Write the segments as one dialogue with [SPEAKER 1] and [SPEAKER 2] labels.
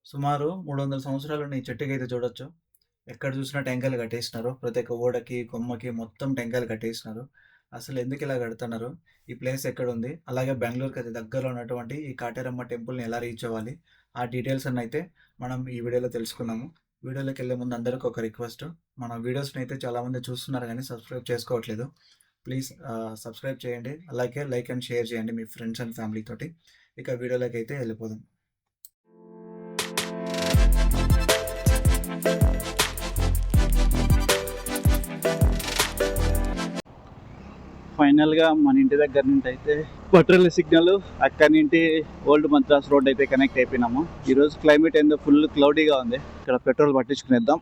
[SPEAKER 1] సుమారు 300 సంవత్సరాలున్న ఈ చెట్టుకైతే చూడొచ్చు. ఎక్కడ చూసినా టెంకాయలు కట్టేసినారు. ప్రతి ఒక్క ఓడకి, కొమ్మకి మొత్తం టెంకాయలు కట్టేసినారు. అసలెందుకిలా కడుతున్నారు? ఈ ప్లేస్ ఎక్కడుంది? అలాగే బెంగుళూరుకి అతి దగ్గరలో ఉన్నటువంటి ఈ కాటేరమ్మ టెంపుల్‌ని ఎలా రీచ్ అవ్వాలి? ఆ డీటెయిల్స్ అన్నయితే మనం ఈ వీడియోలో తెలుసుకుందాము. వీడియోలోకెళ్ళే ముందు అందరికి ఒక రిక్వెస్ట్. మన వీడియోస్‌నైతే చాలామంది చూస్తున్నారు గానీ సబ్స్క్రైబ్ చేసుకోవట్లేదు. ప్లీజ్ సబ్స్క్రైబ్ చేయండి. అలాగే లైక్ అండ్ షేర్ చేయండి మీ ఫ్రెండ్స్ అండ్ ఫ్యామిలీ తోటి. ఇక వీడియోలోకైతే వెళ్ళిపోదాం.
[SPEAKER 2] ఫైనల్‌గా మన ఇంటి దగ్గర నుండి అయితే బట్రల్లి సిగ్నల్, అక్కడి నుండి ఓల్డ్ మద్రాస్ రోడ్ అయితే కనెక్ట్ అయిపోయినాము. ఈరోజు క్లైమేట్ ఏందో ఫుల్ క్లౌడీగా ఉంది. ఇక్కడ పెట్రోల్ పట్టించుకునేద్దాం.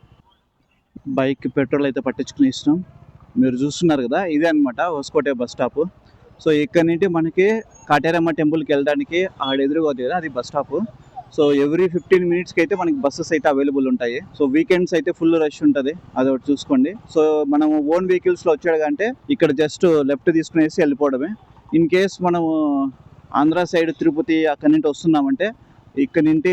[SPEAKER 2] బైక్ పెట్రోల్ అయితే పట్టించుకునేసినాం. మీరు చూస్తున్నారు కదా, ఇదే అనమాట హోస్కోటే బస్ స్టాప్. సో ఇక్కడ నుండి మనకి కాటేరమ్మ టెంపుల్కి వెళ్ళడానికి ఆడ ఎదురుగా ఉంది కదా, అది బస్ స్టాప్. సో ఎవ్రీ 15 మినిట్స్కి అయితే మనకి బస్సెస్ అయితే అవైలబుల్ ఉంటాయి. సో వీకెండ్స్ అయితే ఫుల్ రష్ ఉంటుంది, అదొకటి చూసుకోండి. సో మనం ఓన్ వెహికల్స్లో వచ్చాడంటే ఇక్కడ జస్ట్ లెఫ్ట్ తీసుకునేసి వెళ్ళిపోవడమే. ఇన్ కేస్ మనము ఆంధ్ర సైడ్ తిరుపతి అక్కడి నుండి వస్తున్నామంటే ఇక్కడ నుండి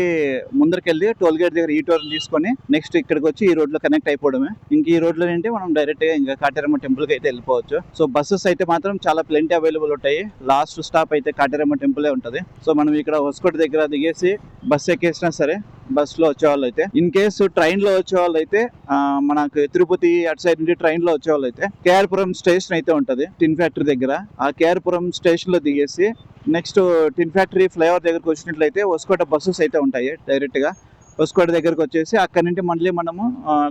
[SPEAKER 2] ముందరికెళ్ళి టోల్ గేట్ దగ్గర ఈ టోర్న్ తీసుకొని నెక్స్ట్ ఇక్కడికి వచ్చి ఈ రోడ్లో కనెక్ట్ అయిపోవడమే. ఇంక ఈ రోడ్లో నుండి మనం డైరెక్ట్గా ఇంకా కాటేరమ్మ టెంపుల్కి అయితే వెళ్ళిపోవచ్చు. సో బస్సెస్ అయితే మాత్రం చాలా ప్లెంటీ అవైలబుల్ ఉంటాయి. లాస్ట్ స్టాప్ అయితే కాటేరమ్మ టెంపులే ఉంటుంది. సో మనం ఇక్కడ హొస్కోట దగ్గర దిగేసి బస్ ఎక్కేసినా సరే, బస్సులో వచ్చేవాళ్ళు అయితే, ఇన్ కేసు ట్రైన్లో వచ్చేవాళ్ళు అయితే మనకు తిరుపతి అటు సైడ్ నుండి ట్రైన్లో వచ్చేవాళ్ళు అయితే కేఆర్పురం స్టేషన్ అయితే ఉంటుంది టిన్ ఫ్యాక్టరీ దగ్గర. ఆ కేఆర్పురం స్టేషన్లో దిగేసి నెక్స్ట్ టిన్ ఫ్యాక్టరీ ఫ్లైఓవర్ దగ్గరకు వచ్చినట్లయితే హొస్కోట బస్సెస్ అయితే ఉంటాయి డైరెక్ట్గా. హొస్కోట దగ్గరకు వచ్చేసి అక్కడ నుండి మళ్ళీ మనము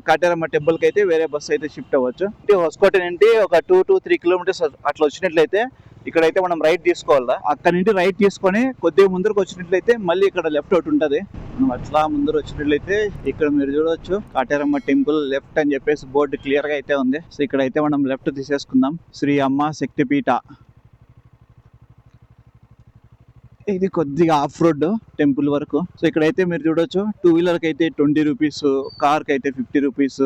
[SPEAKER 2] కాటేరమ్మ టెంపుల్కి అయితే వేరే బస్సు అయితే షిఫ్ట్ అవ్వచ్చు. హొస్కోట నుండి ఒక 2 to 3 కిలోమీటర్స్ అట్లా వచ్చినట్లయితే ఇక్కడైతే మనం రైట్ తీసుకోవాలా. అక్కడ నుండి రైట్ తీసుకొని కొద్దిగా ముందరకు వచ్చినట్లయితే మళ్ళీ ఇక్కడ లెఫ్ట్ ఒకటి ఉంటుంది. మనం అట్లా ముందర వచ్చినట్లయితే ఇక్కడ మీరు చూడవచ్చు కాటేరమ్మ టెంపుల్ లెఫ్ట్ అని చెప్పేసి బోర్డు క్లియర్ గా అయితే ఉంది. సో ఇక్కడైతే మనం లెఫ్ట్ తీసేసుకుందాం. శ్రీ అమ్మ శక్తిపీఠ. ఇది కొద్దిగా ఆఫ్ రోడ్ టెంపుల్ వరకు. సో ఇక్కడైతే మీరు చూడొచ్చు, 2 వీలర్కి అయితే 20 రూపీస్, కార్కి అయితే 50 రూపీస్,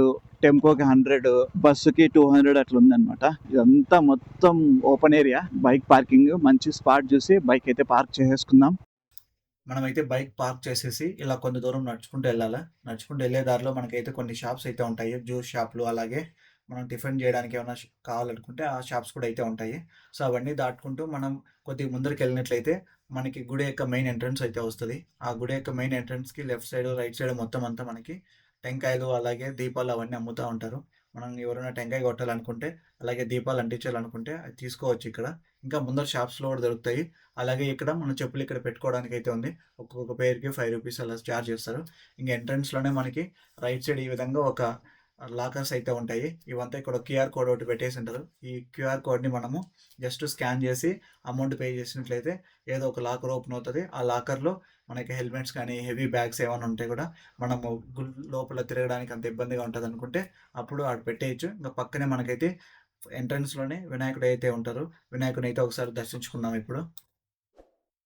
[SPEAKER 2] టెంపోకి 100, బస్సుకి 200 అట్లా ఉందన్నమాట. ఇదంతా మొత్తం ఓపెన్ ఏరియా, బైక్ పార్కింగ్. మంచి స్పాట్ చూసి బైక్ అయితే పార్క్ చేసేసుకుందాం.
[SPEAKER 1] మనమైతే బైక్ పార్క్ చేసేసి ఇలా కొంత దూరం నడుచుకుంటూ వెళ్ళాలా. నడుచుకుంటూ వెళ్ళే దారిలో మనకైతే కొన్ని షాప్స్ అయితే ఉంటాయి. జ్యూస్ షాప్లు, అలాగే మనం టిఫిన్ చేయడానికి ఏమైనా కావాలనుకుంటే ఆ షాప్స్ కూడా అయితే ఉంటాయి. సో అవన్నీ దాటుకుంటూ మనం కొద్దిగా ముందరికి వెళ్ళినట్లయితే మనకి గుడి యొక్క మెయిన్ ఎంట్రన్స్ అయితే వస్తుంది. ఆ గుడి యొక్క మెయిన్ ఎంట్రన్స్కి లెఫ్ట్ సైడ్ రైట్ సైడ్ మొత్తం అంతా మనకి టెంకాయలు అలాగే దీపాలు అవన్నీ అమ్ముతూ ఉంటారు. మనం ఎవరైనా టెంకాయ కొట్టాలనుకుంటే అలాగే దీపాలు అంటించాలనుకుంటే అది తీసుకోవచ్చు ఇక్కడ. ఇంకా ముందర షాప్స్లో కూడా దొరుకుతాయి. అలాగే ఇక్కడ మన చెప్పులు ఇక్కడ పెట్టుకోవడానికి అయితే ఉంది. ఒక్కొక్క పేరుకి 5 రూపీస్ అలా ఛార్జ్ చేస్తారు. ఇంక ఎంట్రన్స్లోనే మనకి రైట్ సైడ్ ఈ విధంగా ఒక లాకర్స్ అయితే ఉంటాయి. ఇవంతా ఇక్కడ క్యూఆర్ కోడ్ ఒకటి పెట్టేసి ఉంటారు. ఈ క్యూఆర్ కోడ్ని మనము జస్ట్ స్కాన్ చేసి అమౌంట్ పే చేసినట్లయితే ఏదో ఒక లాకర్ ఓపెన్ అవుతుంది. ఆ లాకర్లో మనకి హెల్మెట్స్ కానీ హెవీ బ్యాగ్స్ ఏమైనా ఉంటే కూడా మనము లోపల తిరగడానికి అంత ఇబ్బందిగా ఉంటుంది అనుకుంటే అప్పుడు ఆడ పెట్టేయచ్చు. ఇంకా పక్కనే మనకైతే ఎంట్రన్స్లోనే వినాయకుడు అయితే ఉంటారు. వినాయకుడిని అయితే ఒకసారి దర్శించుకుందాం ఇప్పుడు.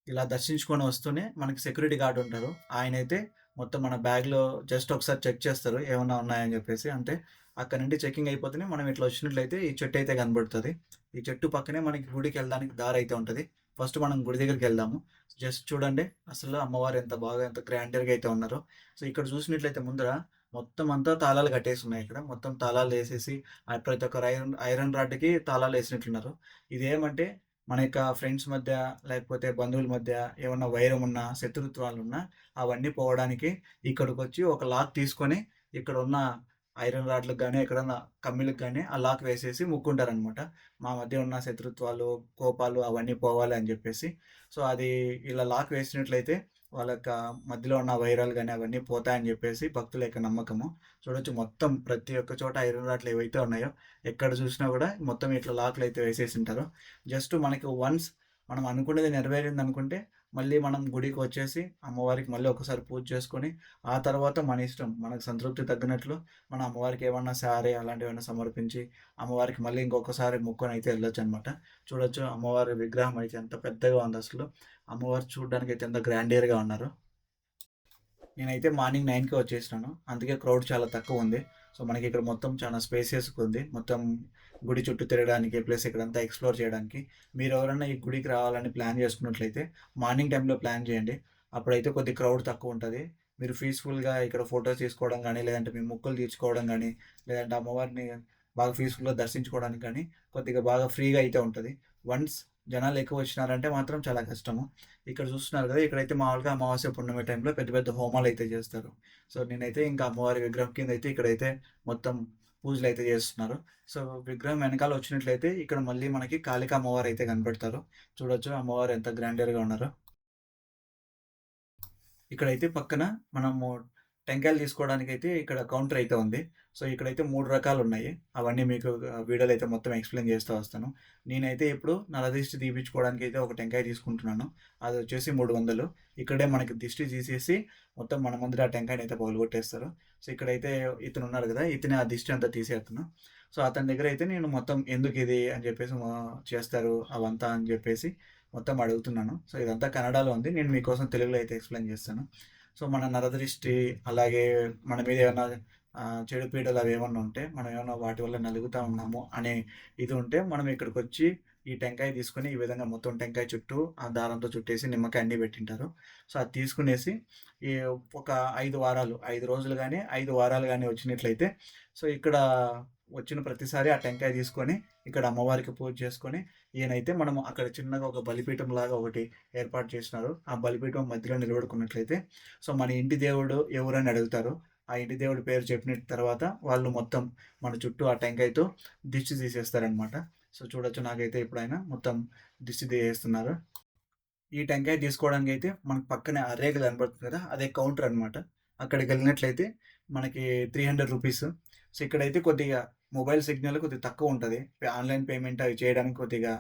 [SPEAKER 1] ఇలా దర్శించుకొని వస్తూనే మనకి సెక్యూరిటీ గార్డ్ ఉంటారు. ఆయనైతే మొత్తం మన బ్యాగ్‌లో జస్ట్ ఒకసారి చెక్ చేస్తారు, ఏమన్నా ఉన్నాయని చెప్పేసి. అంతే. అక్కడి నుండి చెకింగ్ అయిపోతేనే మనం ఇట్లా వచ్చినట్లయితే ఈ చెట్టు అయితే కనబడుతది. ఈ చెట్టు పక్కనే మనకి గుడికెళ్ళడానికి దారైతే ఉంటది. ఫస్ట్ మనం గుడి దగ్గరికెళ్దాము. జస్ట్ చూడండి అసలు అమ్మవారు ఎంత బాగా ఎంత గ్రాండియర్‌గా అయితే ఉన్నారో. సో ఇక్కడ చూసినట్లయితే ముందర మొత్తం అంతా తాళాలు కట్టేసున్నాయి ఇక్కడ. మొత్తం తాళాలేసేసి ప్రతి ఒక్క ఐరన్ ఐరన్ రాడ్‌కి తాళాలేసినట్లున్నారు. ఇదేమంటే మన యొక్క ఫ్రెండ్స్ మధ్య లేకపోతే బంధువుల మధ్య ఏమన్నా వైరం ఉన్నా, శత్రుత్వాలున్నా అవన్నీ పోవడానికి ఇక్కడికొచ్చి ఒక లాక్ తీసుకొని ఇక్కడున్న ఐరన్ రాడ్‌లకు గాని, ఎక్కడన్నా కమ్మీలకు గాని ఆ లాక్ వేసేసి మొక్కుంటారనమాట. మా మధ్య ఉన్న శత్రుత్వాలు, కోపాలు అవన్నీ పోవాలి అని జెప్పేసి. సో, అది ఇలా లాక్ వేసినట్లయితే వాళ్ళ యొక్క మధ్యలో ఉన్న వైరాలు గాని అవన్నీ పోతాయని జెప్పేసి భక్తుల యొక్క నమ్మకము. చూడొచ్చు మొత్తం ప్రతి ఒక్క చోట ఐరన్ రాడ్‌లు ఏవైతే ఉన్నాయో ఎక్కడ చూసినా గూడా మొత్తం ఇట్లా లాక్‌లయితే వేసేసుంటారు. జస్ట్ మనకి వన్స్ మనం అనుకున్నది నెరవేరిందనుకుంటే మళ్ళీ మనం గుడికొచ్చేసి అమ్మవారికి మళ్ళీ ఒకసారి పూజ చేసుకొని, ఆ తర్వాత మన ఇష్టం. మనకు సంతృప్తి తగ్గినట్లు మన అమ్మవారికి ఏమన్నా శారీ అలాంటివేమన్నా సమర్పించి, అమ్మవారికి మళ్ళీ ఇంకొకసారి మొక్కుకొనైతే వెళ్ళొచ్చనమాట. చూడొచ్చు అమ్మవారి విగ్రహం అయితే ఎంత పెద్దగా ఉందసలు. అమ్మవారు చూడ్డానికైతే ఎంత గ్రాండియర్‌గా ఉన్నారు. నేనైతే మార్నింగ్ 9కే వచ్చేసినాను. అందుకే క్రౌడ్ చాలా తక్కువుంది. సో, మనకిక్కడ మొత్తం చాలా స్పేసియస్‌గా ఉంది. మొత్తం గుడి చుట్టూ తిరగడానికి, ప్లస్ ఇక్కడంతా ఎక్స్‌ప్లోర్ చేయడానికి. మీరెవరన్నా ఈ గుడికి రావాలని ప్లాన్ చేసుకున్నట్లయితే మార్నింగ్ టైంలో ప్లాన్ చేయండి. అప్పుడైతే కొద్దిగా క్రౌడ్ తక్కువుంటది. మీరు పీస్ఫుల్గా ఇక్కడ ఫొటోస్ తీసుకోవడం కానీ, లేదంటే మీ మొక్కులు తీర్చుకోవడం కానీ, లేదంటే అమ్మవారిని బాగా పీస్ఫుల్గా దర్శించుకోవడానికి కానీ కొద్దిగా బాగా ఫ్రీగా అయితే ఉంటుంది. వన్స్ జనాలు ఎక్కువ వచ్చినారంటే మాత్రం చాలా కష్టము. ఇక్కడ చూస్తున్నారు కదా, ఇక్కడైతే మామూలుగా అమావాస్య పున్నమి టైంలో పెద్ద పెద్ద హోమాలు అయితే చేస్తారు. సో నేనైతే ఇంకా అమ్మవారి విగ్రహం కింద అయితే ఇక్కడైతే మొత్తం పూజలు అయితే చేస్తున్నారు. సో విగ్రహం వెనకాల వచ్చినట్లయితే ఇక్కడ మళ్ళీ మనకి కాళికా అమ్మవారు అయితే కనపడతారు. చూడొచ్చు అమ్మవారు ఎంత గ్రాండర్గా ఉన్నారో. ఇక్కడైతే పక్కన మనము టెంకాయలు తీసుకోవడానికైతే ఇక్కడ కౌంటర్ అయితే ఉంది. సో ఇక్కడైతే 3 రకాలున్నాయి. అవన్నీ మీకు వీడియోలో అయితే మొత్తం ఎక్స్‌ప్లెయిన్ చేస్తూ వస్తాను. నేనైతే ఇప్పుడు నరదిష్టి తీపిచ్చుకోవడానికైతే ఒక టెంకాయ తీసుకుంటున్నాను. అదొచ్చేసి 300. ఇక్కడే మనకి దిష్టి తీసేసి మొత్తం మన ముందర ఆ టెంకాయనైతే పగలగొట్టేస్తారు. సో ఇక్కడైతే ఇతనున్నాడు కదా, ఇతనే ఆ దిష్టి అంతా తీసేత్తను. సో అతని దగ్గరైతే నేను మొత్తం ఎందుకిది అని చెప్పేసి చేస్తారు అవంతా అని చెప్పేసి మొత్తం అడుగుతున్నాను. సో ఇదంతా కన్నడలో ఉంది. నేను మీకోసం తెలుగులో అయితే ఎక్స్‌ప్లెయిన్ చేస్తాను. సో మన నరదృష్టి, అలాగే మన మీద ఏమన్నా చెడు పీడలు అవి ఏమన్నా ఉంటే, మనం ఏమన్నా వాటి వల్ల నలుగుతా ఉన్నాము అనే ఇది ఉంటే, మనం ఇక్కడికొచ్చి ఈ టెంకాయ తీసుకొని ఈ విధంగా మొత్తం టెంకాయ చుట్టూ ఆ దారంతో చుట్టేసి నిమ్మకాయ అన్నీ పెట్టింటారు. సో అది తీసుకునేసి ఈ ఒక 5 వారాలు, 5 రోజులు గానీ, 5 వారాలు గానీ వచ్చినట్లయితే, సో ఇక్కడ వచ్చిన ప్రతిసారి ఆ టెంకాయ తీసుకొని ఇక్కడ అమ్మవారికి పూజ చేసుకొని, ఈయనైతే మనము అక్కడ చిన్నగా ఒక బలిపీఠం లాగా ఒకటి ఏర్పాటు చేసినారు. ఆ బలిపీఠం మధ్యలో నిలబడుకున్నట్లయితే, సో మన ఇంటి దేవుడు ఎవరని అడుగుతారు. ఆ ఇంటి దేవుడి పేరు చెప్పిన తర్వాత వాళ్ళు మొత్తం మన చుట్టూ ఆ టెంకాయతో దిష్టి తీసేస్తారనమాట. సో చూడొచ్చు, నాకైతే ఇప్పుడు ఆయన మొత్తం దిష్టి తీసేస్తున్నారు. ఈ టెంకాయ తీసుకోవడానికైతే మనకు పక్కనే ఆ రేకు కనపడుతుంది కదా, అదే కౌంటర్ అనమాట. అక్కడికెళ్ళినట్లయితే మనకి 300 రూపీస్. సో ఇక్కడైతే కొద్దిగా మొబైల్ సిగ్నల్ కొద్దిగా తక్కువ ఉంటది. ఆన్‌లైన్ పేమెంట్ అవి చేయడానికి కొద్దిగా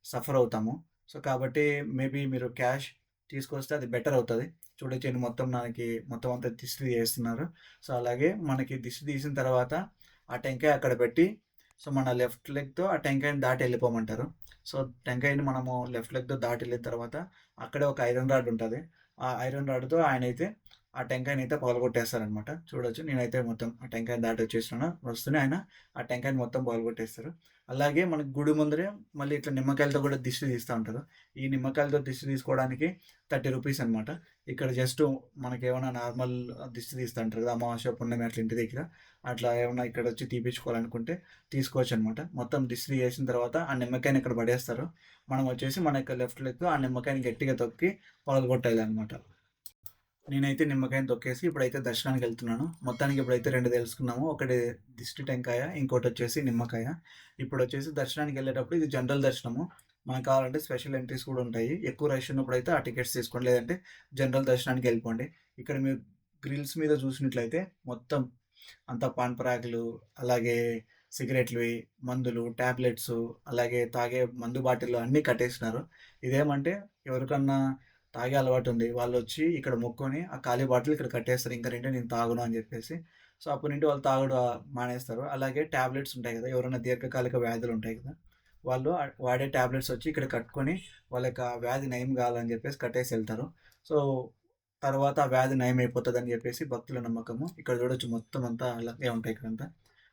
[SPEAKER 1] సఫర్ అవుతాము. సో కాబట్టి మేబీ మీరు క్యాష్ తీసుకొస్తే అది బెటర్ అవుతది. చూడొచ్చు ఈయన మొత్తం మనకి మొత్తం అంతా దిష్టి తీసేస్తున్నారు. సో అలాగే మనకి దిష్టి తీసిన తర్వాత ఆ టెంకాయ అక్కడ పెట్టి, సో మన లెఫ్ట్ లెగ్‌తో ఆ టెంకాయని దాటి ఎళ్ళిపోమంటారు. సో టెంకాయని మనము లెఫ్ట్ లెగ్‌తో దాటి ఎళ్ళిన తర్వాత అక్కడే ఒక ఐరన్ రాడ్ ఉంటది. ఆ ఐరన్ రాడ్‌తో ఆయనైతే ఆ టెంకాయనైతే పగలగొట్టేస్తారనమాట. చూడొచ్చు, నేనైతే మొత్తం ఆ టెంకాయని దాటి వచ్చేసినాను. వస్తూనే ఆయన ఆ టెంకాయని మొత్తం పగలగొట్టేస్తారు. అలాగే మనకి గుడి ముందరే మళ్ళీ ఇట్లా నిమ్మకాయలతో కూడా దిష్టి తీస్తా ఉంటారు. ఈ నిమ్మకాయలతో దిష్టి తీసుకోవడానికి 30 రూపీస్ అనమాట. ఇక్కడ జస్ట్ మనకేమన్నా నార్మల్ దిష్టి తీస్తా ఉంటారు కదా, అమావాస్య, పున్నమి అట్లా ఇంటి దగ్గర. అట్లా ఏమన్నా ఇక్కడొచ్చి తీపిచ్చుకోవాలనుకుంటే తీసుకోవచ్చనమాట. మొత్తం దిష్టి తీసేసిన తర్వాత ఆ నిమ్మకాయని ఇక్కడ పడేస్తారు. మనం వచ్చేసి మన యొక్క లెఫ్ట్ లెగ్‌తో ఆ నిమ్మకాయని గట్టిగా తొక్కి పగలగొట్టేయాలనమాట. నేనైతే నిమ్మకాయని తొక్కేసి ఇప్పుడైతే దర్శనానికెళ్తున్నాను. మొత్తానికి ఇప్పుడైతే 2 తెలుసుకున్నాము. ఒకటి దిష్టి టెంకాయ, ఇంకోటొచ్చేసి నిమ్మకాయ. ఇప్పుడొచ్చేసి దర్శనానికెళ్ళేటప్పుడు ఇది జనరల్ దర్శనము. మనకు కావాలంటే స్పెషల్ ఎంట్రీస్ కూడా ఉంటాయి. ఎక్కువ రష్ ఉన్నప్పుడైతే ఆ టికెట్స్ తీసుకోండి. లేదంటే జనరల్ దర్శనానికెళ్ళిపోండి. ఇక్కడ మీరు గ్రిల్స్ మీద చూసినట్లయితే మొత్తం అంతా పాన్ పరాగులు, అలాగే సిగరెట్‌లువి, మందులు, టాబ్లెట్సు, అలాగే తాగే మందు బాటిల్లు అన్నీ కట్టేసినారు. ఇదేమంటే ఎవరికన్నా తాగే అలవాటుంది. వాళ్ళొచ్చి ఇక్కడ మొక్కొని ఆ ఖాళీ బాటిల్ ఇక్కడ కట్టేస్తారు. ఇంక నుండి నేను తాగను అని జెప్పేసి. సో, అప్పటి నుండి వాళ్ళు తాగడం మానేస్తారు. అలాగే టాబ్లెట్స్ ఉంటాయి గదా, ఎవరైనా దీర్ఘకాలిక వ్యాధులుంటాయి గదా, వాళ్ళు వాడే టాబ్లెట్స్ వచ్చి ఇక్కడ కట్టుకొని వాళ్ళ యొక్క వ్యాధి నయం గావాలని జెప్పేసి కట్టేసి ఎళ్తారు. సో, తర్వాత ఆ వ్యాధి నయమైపోతదని జెప్పేసి భక్తుల నమ్మకము. ఇక్కడ జూడొచ్చు మొత్తం అంతా అలాగే ఉంటాయి ఇక్కడంతా.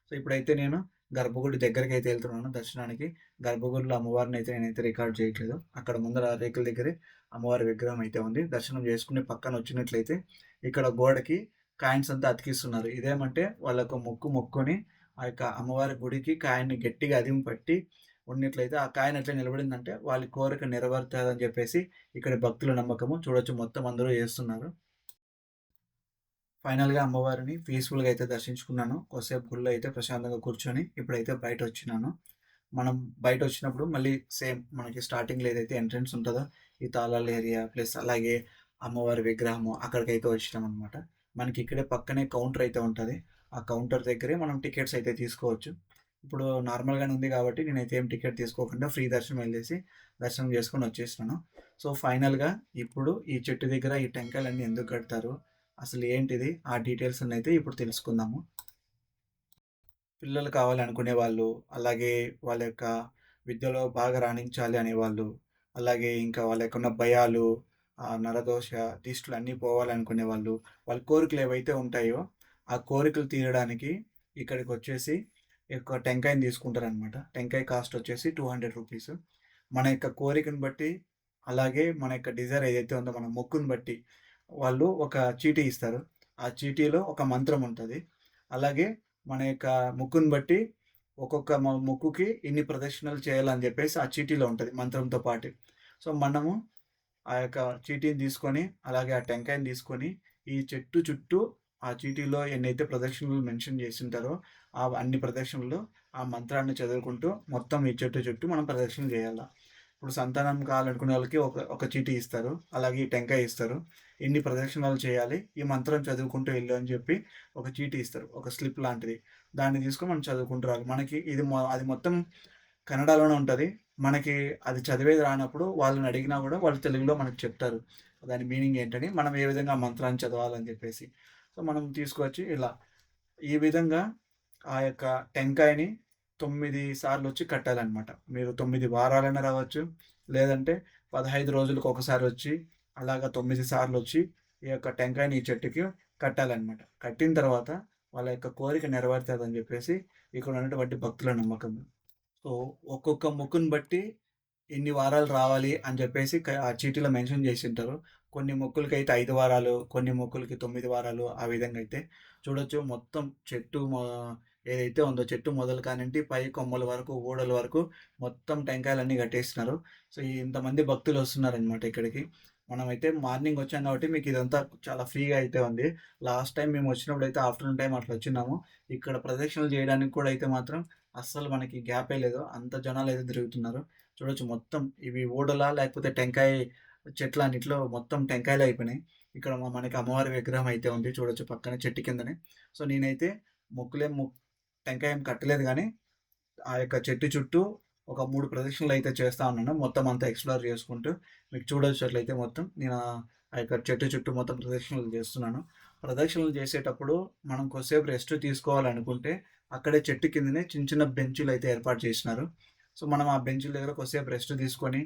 [SPEAKER 1] సో, ఇప్పుడైతే నేను గర్భగుడి దగ్గరికైతే ఎళ్తున్నాను దర్శనానికి. గర్భగుడిలో అమ్మవారినైతే నేనైతే రికార్డ్ చేయట్లేదు. అక్కడ ముందర రేకుల దగ్గరే అమ్మవారి విగ్రహం అయితే ఉంది. దర్శనం చేసుకుని పక్కన వచ్చినట్లయితే ఇక్కడ గోడకి కాయిన్స్ అంతా అతికిస్తున్నారు. ఇదేమంటే వాళ్ళొక మొక్కు మొక్కుకొని ఆ యొక్క అమ్మవారి గుడికి కాయిన్‌ని గట్టిగా అదిమి పట్టి ఉన్నట్లయితే ఆ కాయిన్ అట్లే నిలబడిందంటే వాళ్ళ కోరిక నెరవేరుతదని చెప్పేసి ఇక్కడ భక్తుల నమ్మకము. చూడొచ్చు మొత్తం అందరూ చేస్తున్నారు. ఫైనల్‌గా అమ్మవారిని పీస్‌ఫుల్‌గా అయితే దర్శించుకున్నాను. కొద్దిసేపు గుడిలో అయితే ప్రశాంతంగా కూర్చొని ఇప్పుడైతే బయటొచ్చినాను. మనం బయటొచ్చినప్పుడు మళ్ళీ సేమ్ మనకి స్టార్టింగ్‌లో ఏదైతే ఎంట్రన్స్ ఉంటదో, ఈ తాళాల ఏరియా ప్లస్ అలాగే అమ్మవారి విగ్రహము అక్కడికైతే వచ్చినామనమాట. మనకి ఇక్కడే పక్కనే కౌంటర్ అయితే ఉంటది. ఆ కౌంటర్ దగ్గరే మనం టికెట్స్ అయితే తీసుకోవచ్చు. ఇప్పుడు నార్మల్‌గానే ఉంది కాబట్టి నేనైతే ఏం టికెట్ తీసుకోకుండా ఫ్రీ దర్శనం ఎళ్ళేసి దర్శనం చేసుకొని వచ్చేసినాను. సో, ఫైనల్‌గా ఇప్పుడు ఈ చెట్టు దగ్గర ఈ టెంకాయలన్నీ ఎందుకు కడతారు? అసలు ఏంటిది? ఆ డీటెయిల్స్ అన్నయితే ఇప్పుడు తెలుసుకుందాము. పిల్లలు కావాలనుకునే వాళ్ళు, అలాగే వాళ్ళ యొక్క విద్యలో బాగా రాణించాలి అనేవాళ్ళు, అలాగే ఇంకా వాళ్ళకున్న భయాలు, నరదోష, దిష్టులు అన్నీ పోవాలనుకునే వాళ్ళు, వాళ్ళ కోరికలు ఏవైతే ఉంటాయో, ఆ కోరికలు తీరడానికి ఇక్కడికొచ్చేసి ఈ యొక్క టెంకాయని తీసుకుంటారనమాట. టెంకాయ కాస్ట్ వచ్చేసి 200 రూపీస్. మన యొక్క కోరికను బట్టి, అలాగే మన యొక్క డిజైర్ ఏదైతే ఉందో మన మొక్కుని బట్టి వాళ్ళు ఒక చీటీ ఇస్తారు. ఆ చీటీలో ఒక మంత్రం ఉంటది. అలాగే మన యొక్క మొక్కుని బట్టి ఒక్కొక్క మొక్కుకి ఇన్ని ప్రదక్షిణలు చేయాలని జెప్పేసి ఆ చీటీలో ఉంటది మంత్రంతో పాటు. సో, మనము ఆ యొక్క చీటీని తీసుకొని, అలాగే ఆ టెంకాయని తీసుకొని, ఈ చెట్టు చుట్టూ ఆ చీటీలో ఎన్నైతే ప్రదక్షిణలు మెన్షన్ చేసుంటారో, అన్ని ప్రదక్షిణలు ఆ మంత్రాన్ని చదువుకుంటూ మొత్తం ఈ చెట్టు చుట్టూ మనం ప్రదక్షిణలు చేయాల. ఇప్పుడు సంతానం కావాలనుకునే వాళ్ళకి ఒక చీటీ ఇస్తారు. అలాగే ఈ టెంకాయ ఇస్తారు. ఇన్ని ప్రదక్షిణాలు చేయాలి. ఈ మంత్రం చదువుకుంటూ వెళ్ళు అని చెప్పి ఒక చీటీ ఇస్తారు. ఒక స్లిప్ లాంటిది. దాన్ని తీసుకొని మనం చదువుకుంటూ రావాలి. మనకి అది మొత్తం కన్నడలోనే ఉంటది. మనకి అది చదివేది రానప్పుడు వాళ్ళని అడిగినా గూడా వాళ్ళు తెలుగులో మనకు చెప్తారు. దాని మీనింగ్ ఏంటని, మనం ఏ విధంగా ఆ మంత్రాన్ని చదవాలని జెప్పేసి. సో, మనం తీసుకొచ్చి ఇలా ఈ విధంగా ఆ యొక్క టెంకాయని 9 సార్లొచ్చి కట్టాలనమాట. మీరు 9 వారాలైనా రావచ్చు. లేదంటే 15 రోజులకు ఒకసారొచ్చి అలాగా 9 సార్లొచ్చి ఈ యొక్క టెంకాయని ఈ చెట్టుకి కట్టాలనమాట. కట్టిన తర్వాత వాళ్ళ యొక్క కోరిక నెరవేరుతదని జెప్పేసి ఇక్కడ ఉన్నటువంటి భక్తుల నమ్మకం. సో, ఒక్కొక్క మొక్కుని బట్టి ఇన్ని వారాలు రావాలి అని చెప్పేసి ఆ చీటీలో మెన్షన్ చేసుంటారు. కొన్ని మొక్కులకైతే 5 వారాలు, కొన్ని మొక్కులకి 9 వారాలు ఆ విధంగా అయితే చూడొచ్చు. మొత్తం చెట్టు ఏదైతే ఉందో చెట్టు మొదలు కానింటి పై కొమ్మల వరకు, ఊడల వరకు మొత్తం టెంకాయలన్నీ కట్టేసినారు. సో, ఇంతమంది భక్తులొస్తున్నారనమాట ఇక్కడికి. మనమైతే మార్నింగ్ వచ్చాం కాబట్టి మీకు ఇదంతా చాలా ఫ్రీగా అయితే ఉంది. లాస్ట్ టైమ్ మేము వచ్చినప్పుడైతే ఆఫ్టర్‌నూన్ టైమ్ అట్లా వచ్చినాము. ఇక్కడ ప్రదక్షిణలు చేయడానికి కూడా అయితే మాత్రం అస్సలు మనకి గ్యాపే లేదు. అంత జనాలైతే తిరుగుతున్నారు. చూడొచ్చు మొత్తం ఇవి ఊడలా లేకపోతే టెంకాయ చెట్లన్నిట్లో మొత్తం టెంకాయలే అయిపోయినాయి. ఇక్కడ మనకి అమ్మవారి విగ్రహం అయితే ఉంది. చూడొచ్చు పక్కనే చెట్టు కిందనే. సో, నేనైతే మొక్కులేం టెంకాయ ఏం కట్టలేదు గానీ, ఆ యొక్క చెట్టు చుట్టూ ఒక 3 ప్రదక్షిణలయితే చేస్తా ఉన్నాను. మొత్తం అంతా ఎక్స్‌ప్లోర్ చేసుకుంటూ. మీకు చూడొచ్చు అట్లయితే మొత్తం. నేను ఆ యొక్క చెట్టు చుట్టూ మొత్తం ప్రదక్షిణలు చేస్తున్నాను. ప్రదక్షిణలు చేసేటప్పుడు మనం కొద్దిసేపు రెస్ట్ తీసుకోవాలనుకుంటే, అక్కడే చెట్టు కిందనే చిన్న చిన్న బెంచులయితే ఏర్పాటు చేసినారు. సో, మనం ఆ బెంచుల దగ్గర కొద్దిసేపు రెస్ట్ తీసుకొని,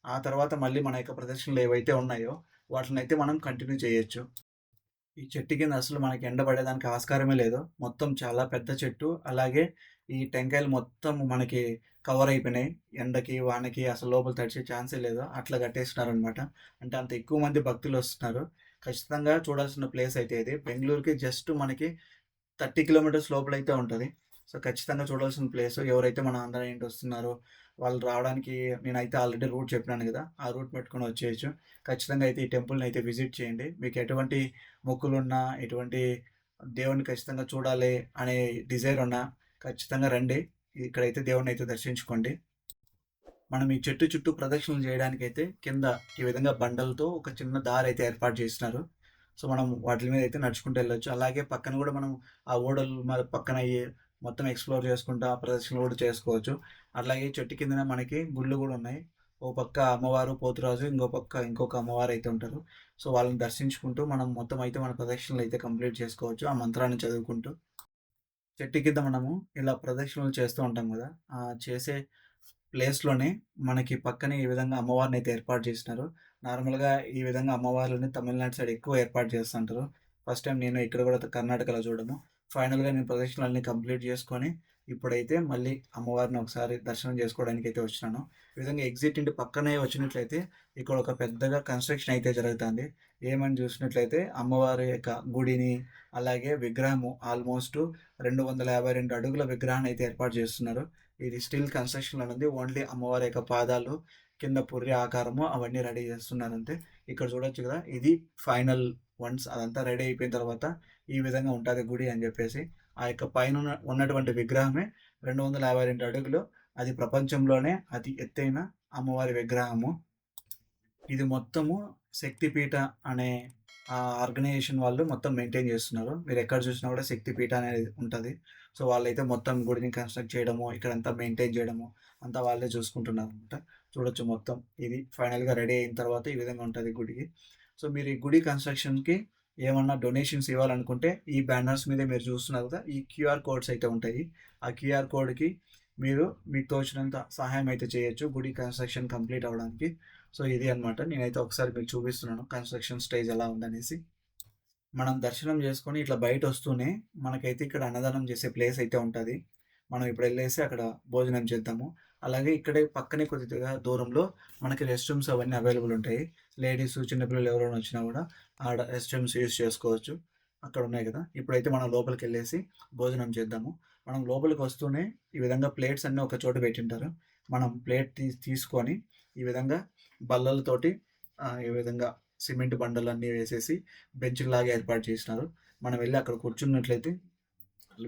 [SPEAKER 1] ఆ తర్వాత మళ్ళీ మన యొక్క ప్రదక్షిణలు ఏవైతే ఉన్నాయో, వాటినైతే మనం కంటిన్యూ చేయొచ్చు. ఈ చెట్టు కింద అసలు మనకి ఎండ పడేదానికి ఆస్కారమే లేదు. మొత్తం చాలా పెద్ద చెట్టు. అలాగే ఈ టెంకాయలు మొత్తం మనకి కవర్ అయిపోయినాయి. ఎండకి, వానకి అసలు లోపల తడిచే ఛాన్సే లేదు. అట్లా కట్టేసినారనమాట. అంటే అంత ఎక్కువ మంది భక్తులొస్తున్నారు. ఖచ్చితంగా చూడాల్సిన ప్లేస్ అయితే ఇది. బెంగుళూరుకి జస్ట్ మనకి 30 కిలోమీటర్స్ లోపలైతే ఉంటది. సో, ఖచ్చితంగా చూడాల్సిన ప్లేసు. ఎవరైతే మన ఆంధ్ర నుండి వస్తున్నారో, వాళ్ళు రావడానికి నేనైతే ఆల్రెడీ రూట్ చెప్పినాను గదా! ఆ రూట్ పెట్టుకొని వచ్చేయొచ్చు. ఖచ్చితంగా అయితే ఈ టెంపుల్‌నైతే విజిట్ చేయండి. మీకు ఎటువంటి మొక్కులున్నా, ఎటువంటి దేవుడిని ఖచ్చితంగా చూడాలి అనే డిజైర్ ఉన్నా ఖచ్చితంగా రండి. ఇక్కడైతే దేవుడినైతే దర్శించుకోండి. మనం ఈ చెట్టు చుట్టూ ప్రదక్షిణలు చేయడానికైతే కింద ఈ విధంగా బండలతో ఒక చిన్న దారైతే ఏర్పాటు చేసినారు. సో, మనం వాటిల మీద అయితే నడుచుకుంటూ వెళ్ళొచ్చు. అలాగే పక్కన గూడా మనం ఆ ఓడల పక్కన మొత్తం ఎక్స్‌ప్లోర్ చేసుకుంటా ఆ ప్రదక్షిణలు గూడా చేసుకోవచ్చు. అట్లాగే చెట్టు కిందనే మనకి గుళ్ళు గూడా ఉన్నాయి. ఓ పక్క అమ్మవారు, పోతురాజు, ఇంకో పక్క ఇంకొక అమ్మవారైతే ఉంటారు. సో, వాళ్ళని దర్శించుకుంటూ మనం మొత్తం అయితే మన ప్రదక్షిణలైతే కంప్లీట్ చేసుకోవచ్చు. ఆ మంత్రాన్ని చదువుకుంటూ. చెట్టు కింద మనము ఇలా ప్రదక్షిణలు చేస్తూ ఉంటాం గదా! ఆ చేసే ప్లేస్‌లోనే మనకి పక్కనే ఈ విధంగా అమ్మవారినైతే ఏర్పాటు చేసినారు. నార్మల్‌గా ఈ విధంగా అమ్మవార్లని తమిళనాడు సైడ్ ఎక్కువ ఏర్పాటు చేస్తుంటారు. ఫస్ట్ టైమ్ నేను ఇక్కడ గూడా కర్ణాటకలో చూడము. ఫైనల్‌గా నేను ప్రదక్షిణలన్నీ కంప్లీట్ చేసుకొని, ఇప్పుడైతే మళ్ళీ అమ్మవారిని ఒకసారి దర్శనం చేసుకోవడానికైతే వచ్చినాను. ఈ విధంగా ఎగ్జిట్ ఇంటి పక్కనే వచ్చినట్లయితే ఇక్కడ ఒక పెద్దగా కన్‌స్ట్రక్షన్ అయితే జరుగుతాంది. ఏమని చూసినట్లయితే అమ్మవారి యొక్క గుడిని, అలాగే విగ్రహము ఆల్‌మోస్ట్ 252 అడుగుల విగ్రహాన్ని అయితే ఏర్పాటు చేస్తున్నారు. ఇది స్టిల్ కన్‌స్ట్రక్షన్‌లో ఉంది. ఓన్లీ అమ్మవారి యొక్క పాదాలు, కింద పుర్రె ఆకారము అవన్నీ రెడీ చేస్తున్నారంతే. ఇక్కడ చూడొచ్చు గదా! ఇది ఫైనల్ వన్స్ అదంతా రెడీ అయిపోయిన తర్వాత ఈ విధంగా ఉంటది గుడి అని జెప్పేసి. ఆ యొక్క ఉన్నటువంటి విగ్రహమే 252 అడుగులు. అది ప్రపంచంలోనే అతి ఎత్తైన అమ్మవారి విగ్రహము. ఇది మొత్తము శక్తిపీఠ అనే ఆర్గనైజేషన్ వాళ్ళు మొత్తం మెయింటైన్ చేస్తున్నారు. మీరెక్కడ చూసినా కూడా శక్తిపీఠ అనేది ఉంటది. సో, వాళ్ళైతే మొత్తం గుడిని కన్‌స్ట్రక్ట్ చేయడము, ఇక్కడంతా మెయింటైన్ చేయడము, అంతా వాళ్ళే చూసుకుంటున్నారనమాట. చూడొచ్చు మొత్తం. ఇది ఫైనల్‌గా రెడీ అయిన తర్వాత ఈ విధంగా ఉంటది గుడి. సో, మీరు ఈ గుడి కన్‌స్ట్రక్షన్‌కి ఏమన్నా డొనేషన్స్ ఇవ్వాలనుకుంటే, ఈ బ్యానర్స్ మీద మీరు చూస్తున్నారు కదా! ఈ క్యూఆర్ కోడ్స్ అయితే ఉంటాయి. ఆ క్యూఆర్ కోడ్‌కి మీరు మీకు తోచినంత సహాయం అయితే చేయొచ్చు. గుడి కన్‌స్ట్రక్షన్ కంప్లీట్ అవ్వడానికి. సో, ఇది అన్నమాట. నేనైతే ఒకసారి మీకు చూపిస్తున్నాను కన్‌స్ట్రక్షన్ స్టేజ్ ఎలా ఉందనేసి. మనం దర్శనం చేసుకొని ఇట్లా బయటొస్తూనే మనకైతే ఇక్కడ అన్నదానం చేసే ప్లేస్ అయితే ఉంటది. మనం ఇప్పుడెళ్ళేసి అక్కడ భోజనం చేద్దాము. అలాగే ఇక్కడే పక్కనే కొద్దిగా దూరంలో మనకి రెస్ట్ రూమ్స్ అవన్నీ అవైలబుల్ ఉంటాయి. లేడీస్, చిన్నపిల్లలు ఎవరైనా వచ్చినా కూడా ఆడ రెస్ట్ రూమ్స్ యూజ్ చేసుకోవచ్చు. అక్కడ ఉన్నాయి కదా! ఇప్పుడైతే మనం లోపలికెళ్ళేసి భోజనం చేద్దాము. మనం లోపలికి వస్తూనే ఈ విధంగా ప్లేట్స్ అన్నీ ఒక చోట పెట్టింటారు. మనం ప్లేట్ తీసుకొని ఈ విధంగా బల్లలతోటి ఈ విధంగా సిమెంట్ బండలన్నీ వేసేసి బెంచ్‌లాగా ఏర్పాటు చేసినారు. మనం వెళ్లి అక్కడ కూర్చున్నట్లయితే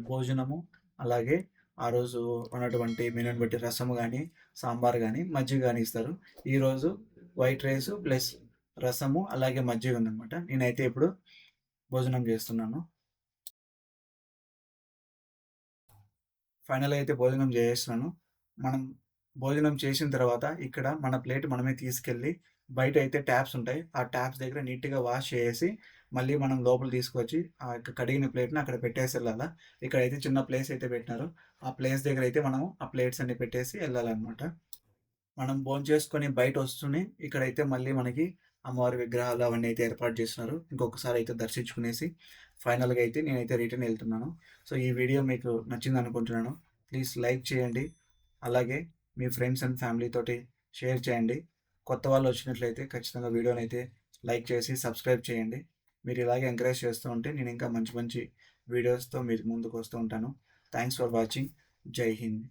[SPEAKER 1] భోజనము, అలాగే ఆ రోజు ఉన్నటువంటి మెనూని బట్టి రసము గానీ, సాంబార్ గానీ, మజ్జిగ గానీ ఇస్తారు. ఈరోజు వైట్ రైసు ప్లస్ రసము, అలాగే మజ్జిగ ఉందనమాట. నేనైతే ఇప్పుడు భోజనం చేస్తున్నాను. ఫైనల్‌గా అయితే భోజనం జేసేసినాను. మనం భోజనం చేసిన తర్వాత ఇక్కడ మన ప్లేట్ మనమే తీసుకెళ్ళి బయటైతే ట్యాప్స్ ఉంటాయి. ఆ ట్యాప్స్ దగ్గర నీట్‌గా వాష్ చేసేసి, మళ్ళీ మనం లోపలికి తీసుకొచ్చి ఆ యొక్క కడిగిన ప్లేట్‌ని అక్కడ పెట్టేసెళ్ళాలా. ఇక్కడైతే చిన్న ప్లేస్ అయితే పెట్టినారు. ఆ ప్లేస్ దగ్గరైతే మనం ఆ ప్లేట్స్ అన్నీ పెట్టేసి ఎళ్ళాలనమాట. మనం భోంచేసుకొని బయటొస్తూనే ఇక్కడైతే మళ్ళీ మనకి అమ్మవారి విగ్రహాలు అవన్నీ అయితే ఏర్పాటు చేసినారు. ఇంకొకసారి అయితే దర్శించుకునేసి ఫైనల్‌గా అయితే నేనైతే రిటర్న్ ఎళ్తున్నాను. సో, ఈ వీడియో మీకు నచ్చిందనుకుంటున్నాను. ప్లీజ్ లైక్ చేయండి. అలాగే మీ ఫ్రెండ్స్ అండ్ ఫ్యామిలీ తోటి షేర్ చేయండి. కొత్త వాళ్ళొచ్చినట్లయితే ఖచ్చితంగా వీడియోనైతే లైక్ చేసి సబ్స్క్రైబ్ చేయండి. మీరు ఇలాగే ఎంకరేజ్ చేస్తూ ఉంటే నేను ఇంకా మంచి మంచి వీడియోస్‌తో మీ ముందుకు వస్తూ ఉంటాను. Thanks for watching. జై హింద్.